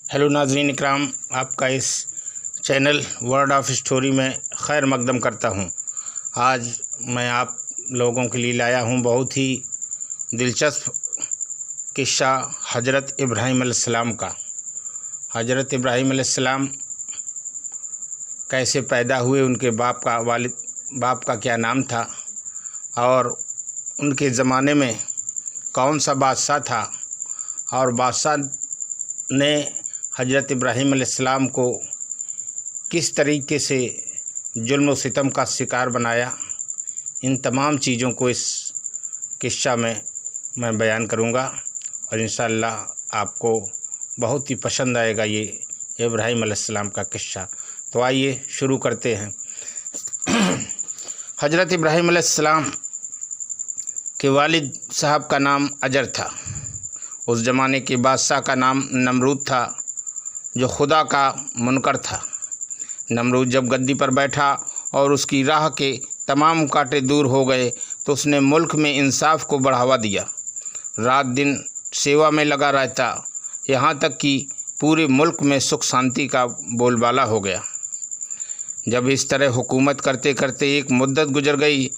Hello नाज़रीन इकराम, आपका इस चैनल वर्ड ऑफ स्टोरी में खैर मकदम करता हूँ। आज मैं आप लोगों के लिए लाया हूँ बहुत ही दिलचस्प किस्सा हज़रत इब्राहीम अलैहिस्सलाम का। हज़रत इब्राहीम अलैहिस्सलाम कैसे पैदा हुए, उनके बाप का क्या नाम था और उनके ज़माने में कौन सा बादशाह था और बादशाह ने हज़रत इब्राहीम अलैहिस्सलाम को किस तरीके से जुल्म व सितम का शिकार बनाया। इन तमाम चीज़ों को इस किस्सा में मैं बयान करूँगा और इंशाअल्लाह आपको बहुत ही पसंद आएगा ये इब्राहीम अलैहिस्सलाम का किस्सा। तो आइए शुरू करते हैं। हज़रत इब्राहीम अलैहिस्सलाम के वालिद साहब का नाम अजर था। उस ज़माने के बादशाह का नाम नमरूद था, जो खुदा का मुनकर था। नमरूद जब गद्दी पर बैठा और उसकी राह के तमाम कांटे दूर हो गए तो उसने मुल्क में इंसाफ को बढ़ावा दिया। रात दिन सेवा में लगा रहता, यहाँ तक कि पूरे मुल्क में सुख शांति का बोलबाला हो गया। जब इस तरह हुकूमत करते करते एक मुद्दत गुजर गई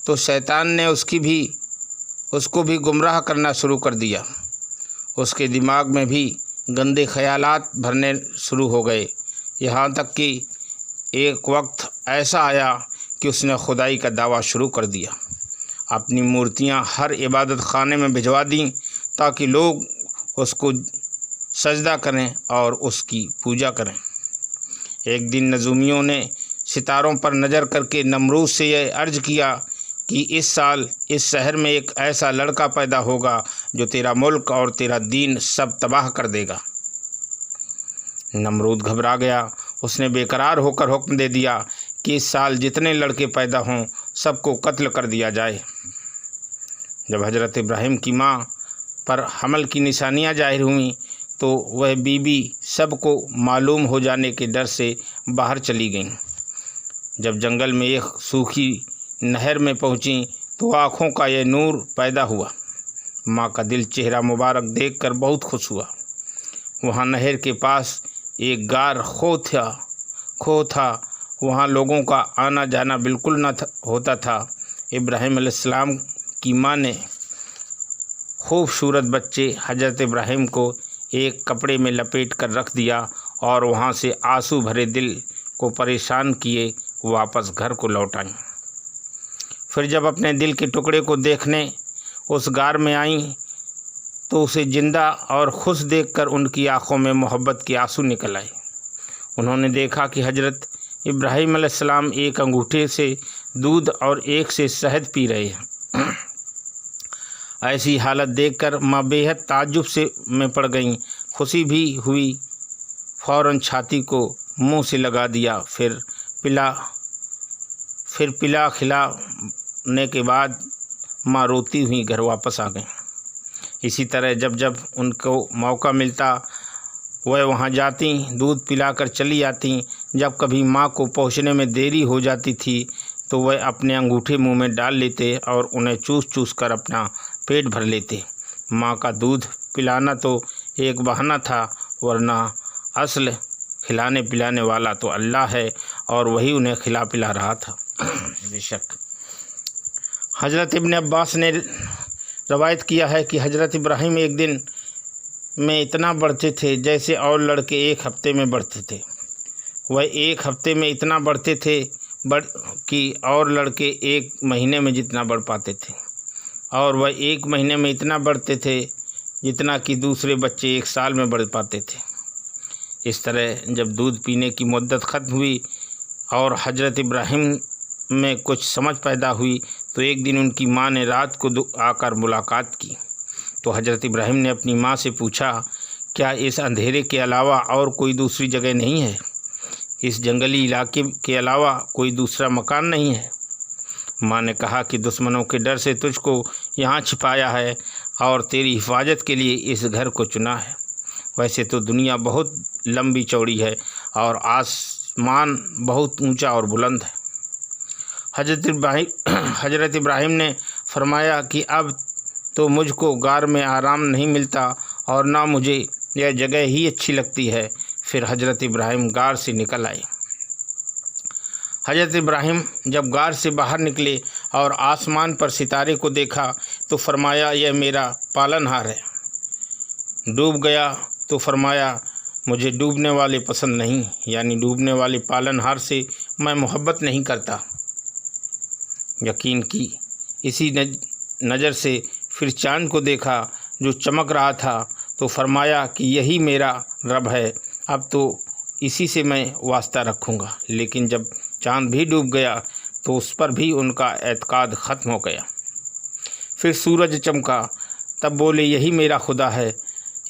तो शैतान ने उसको भी गुमराह करना शुरू कर दिया। उसके दिमाग में भी गंदे ख्यालात भरने शुरू हो गए। यहाँ तक कि एक वक्त ऐसा आया कि उसने खुदाई का दावा शुरू कर दिया। अपनी मूर्तियाँ हर इबादत खाने में भिजवा दी ताकि लोग उसको सजदा करें और उसकी पूजा करें। एक दिन नजूमियों ने सितारों पर नज़र करके नमरूद से यह अर्ज़ किया कि इस साल इस शहर में एक ऐसा लड़का पैदा होगा जो तेरा मुल्क और तेरा दीन सब तबाह कर देगा। नमरूद घबरा गया। उसने बेकरार होकर हुक्म दे दिया कि इस साल जितने लड़के पैदा हों सबको कत्ल कर दिया जाए। जब हज़रत इब्राहीम की माँ पर हमल की निशानियाँ ज़ाहिर हुईं तो वह बीबी सबको मालूम हो जाने के डर से बाहर चली गईं। जब जंगल में एक सूखी नहर में पहुंची तो आँखों का यह नूर पैदा हुआ। माँ का दिल चेहरा मुबारक देखकर बहुत खुश हुआ। वहाँ नहर के पास एक गार खो था। वहाँ लोगों का आना जाना बिल्कुल न होता था। इब्राहीम अलैहिस्सलाम की माँ ने खूबसूरत बच्चे हज़रत इब्राहीम को एक कपड़े में लपेट कर रख दिया और वहाँ से आंसू भरे दिल को परेशान किए वापस घर को लौट आई। फिर जब अपने दिल के टुकड़े को देखने उस गार में आईं तो उसे जिंदा और खुश देखकर उनकी आंखों में मोहब्बत के आंसू निकल आए। उन्होंने देखा कि हज़रत इब्राहीम अलैहिस्सलाम एक अंगूठे से दूध और एक से शहद पी रहे हैं। ऐसी हालत देखकर माँ बेहद ताज्जुब में पड़ गईं। खुशी भी हुई, फ़ौरन छाती को मुंह से लगा दिया। फिर पिला खिलाने के बाद माँ रोती हुई घर वापस आ गईं। इसी तरह जब जब उनको मौका मिलता वह वहाँ जाती, दूध पिलाकर चली आती। जब कभी माँ को पहुँचने में देरी हो जाती थी तो वह अपने अंगूठे मुंह में डाल लेते और उन्हें चूस चूस कर अपना पेट भर लेते। माँ का दूध पिलाना तो एक बहाना था, वरना असल खिलाने पिलाने वाला तो अल्लाह है और वही उन्हें खिला पिला रहा था। बेशक हज़रत इब्न अब्बास ने रवायत किया है कि हज़रत इब्राहीम एक दिन में इतना बढ़ते थे जैसे और लड़के एक हफ्ते में बढ़ते थे। वह एक हफ्ते में इतना बढ़ते थे कि और लड़के एक महीने में जितना बढ़ पाते थे, और वह एक महीने में इतना बढ़ते थे जितना कि दूसरे बच्चे एक साल में बढ़ पाते थे। इस तरह जब दूध पीने की मुद्दत ख़त्म हुई और हज़रत इब्राहीम में कुछ समझ पैदा हुई तो एक दिन उनकी माँ ने रात को आकर मुलाकात की। तो हज़रत इब्राहीम ने अपनी माँ से पूछा, क्या इस अंधेरे के अलावा और कोई दूसरी जगह नहीं है? इस जंगली इलाके के अलावा कोई दूसरा मकान नहीं है? माँ ने कहा कि दुश्मनों के डर से तुझको यहाँ छिपाया है और तेरी हिफाजत के लिए इस घर को चुना है। वैसे तो दुनिया बहुत लंबी चौड़ी है और आसमान बहुत ऊंचा और बुलंद है। हज़रत इब्राहीम ने फरमाया कि अब تو مجھ کو غار میں آرام نہیں ملتا اور نہ مجھے یہ جگہ ہی اچھی لگتی ہے۔ پھر حضرت ابراہیم غار سے نکل آئے۔ حضرت ابراہیم جب غار سے باہر نکلے اور آسمان پر ستارے کو دیکھا تو فرمایا یہ میرا پالن ہار ہے۔ ڈوب گیا تو فرمایا مجھے ڈوبنے والے پسند نہیں، یعنی ڈوبنے والے پالن ہار سے میں محبت نہیں کرتا۔ یقین کی اسی نظر سے پھر چاند کو دیکھا جو چمک رہا تھا تو فرمایا کہ یہی میرا رب ہے، اب تو اسی سے میں واسطہ رکھوں گا۔ لیکن جب چاند بھی ڈوب گیا تو اس پر بھی ان کا اعتقاد ختم ہو گیا۔ پھر سورج چمکا، تب بولے یہی میرا خدا ہے،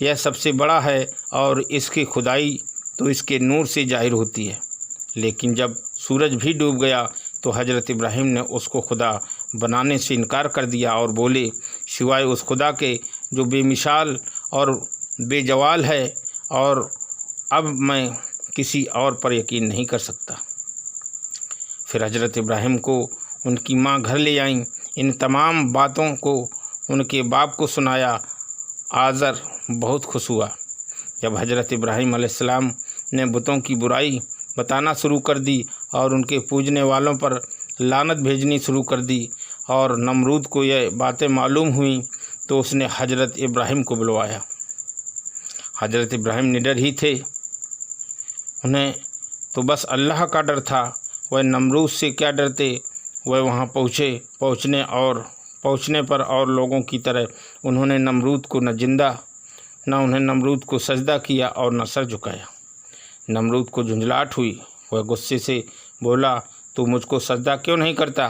یہ سب سے بڑا ہے اور اس کی خدائی تو اس کے نور سے ظاہر ہوتی ہے۔ لیکن جب سورج بھی ڈوب گیا تو حضرت ابراہیم نے اس کو خدا بنانے سے انکار کر دیا اور بولے سوائے اس خدا کے جو بے مثال اور بے زوال ہے، اور اب میں کسی اور پر یقین نہیں کر سکتا۔ پھر حضرت ابراہیم کو ان کی ماں گھر لے آئیں، ان تمام باتوں کو ان کے باپ کو سنایا۔ آزر بہت خوش ہوا۔ جب حضرت ابراہیم علیہ السلام نے بتوں کی برائی بتانا شروع کر دی اور ان کے پوجنے والوں پر لعنت بھیجنی شروع کر دی اور نمرود کو یہ باتیں معلوم ہوئیں تو اس نے حضرت ابراہیم کو بلوایا۔ حضرت ابراہیم نڈر ہی تھے، انہیں تو بس اللہ کا ڈر تھا، وہ نمرود سے کیا ڈرتے۔ وہ وہاں پہنچنے پر اور لوگوں کی طرح انہوں نے نمرود کو نہ انہیں نمرود کو سجدہ کیا اور نہ سر جھکایا۔ نمرود کو جھنجھلاہٹ ہوئی، وہ غصے سے بولا تو مجھ کو سجدہ کیوں نہیں کرتا؟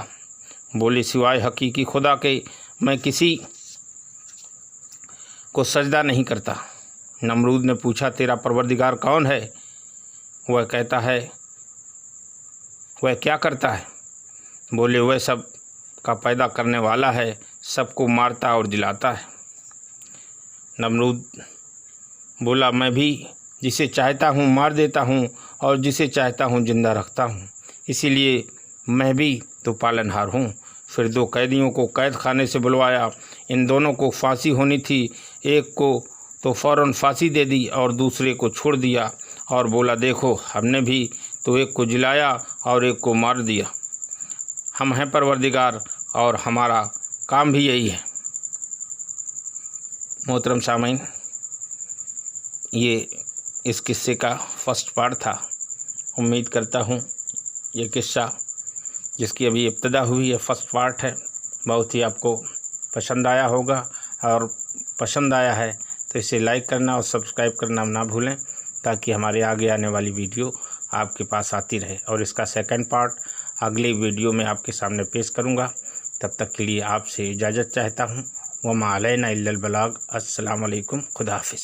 بولے سوائے حقیقی خدا کے میں کسی کو سجدہ نہیں کرتا۔ نمرود نے پوچھا تیرا پروردگار کون ہے؟ وہ کہتا ہے وہ کیا کرتا ہے؟ بولے وہ سب کا پیدا کرنے والا ہے، سب کو مارتا اور جلاتا ہے۔ نمرود بولا میں بھی جسے چاہتا ہوں مار دیتا ہوں اور جسے چاہتا ہوں زندہ رکھتا ہوں، اسی لیے میں بھی تو پالن ہار ہوں۔ پھر 2 قیدیوں کو قید خانے سے بلوایا، ان دونوں کو پھانسی ہونی تھی، ایک کو تو فوراً پھانسی دے دی اور دوسرے کو چھوڑ دیا اور بولا دیکھو ہم نے بھی تو ایک کو جلایا اور ایک کو مار دیا، ہم ہیں پروردگار اور ہمارا کام بھی یہی ہے۔ محترم سامعین، یہ اس قصے کا فرسٹ پارٹ تھا۔ امید کرتا ہوں یہ قصہ جس کی ابھی ابتدا ہوئی ہے فرسٹ پارٹ ہے، بہت ہی آپ کو پسند آیا ہوگا، اور پسند آیا ہے تو اسے لائک کرنا اور سبسکرائب کرنا نہ بھولیں تاکہ ہمارے آگے آنے والی ویڈیو آپ کے پاس آتی رہے، اور اس کا سیکنڈ پارٹ اگلی ویڈیو میں آپ کے سامنے پیش کروں گا۔ تب تک کے لیے آپ سے اجازت چاہتا ہوں۔ وما علینا الا البلاغ۔ السلام علیکم، خدا حافظ۔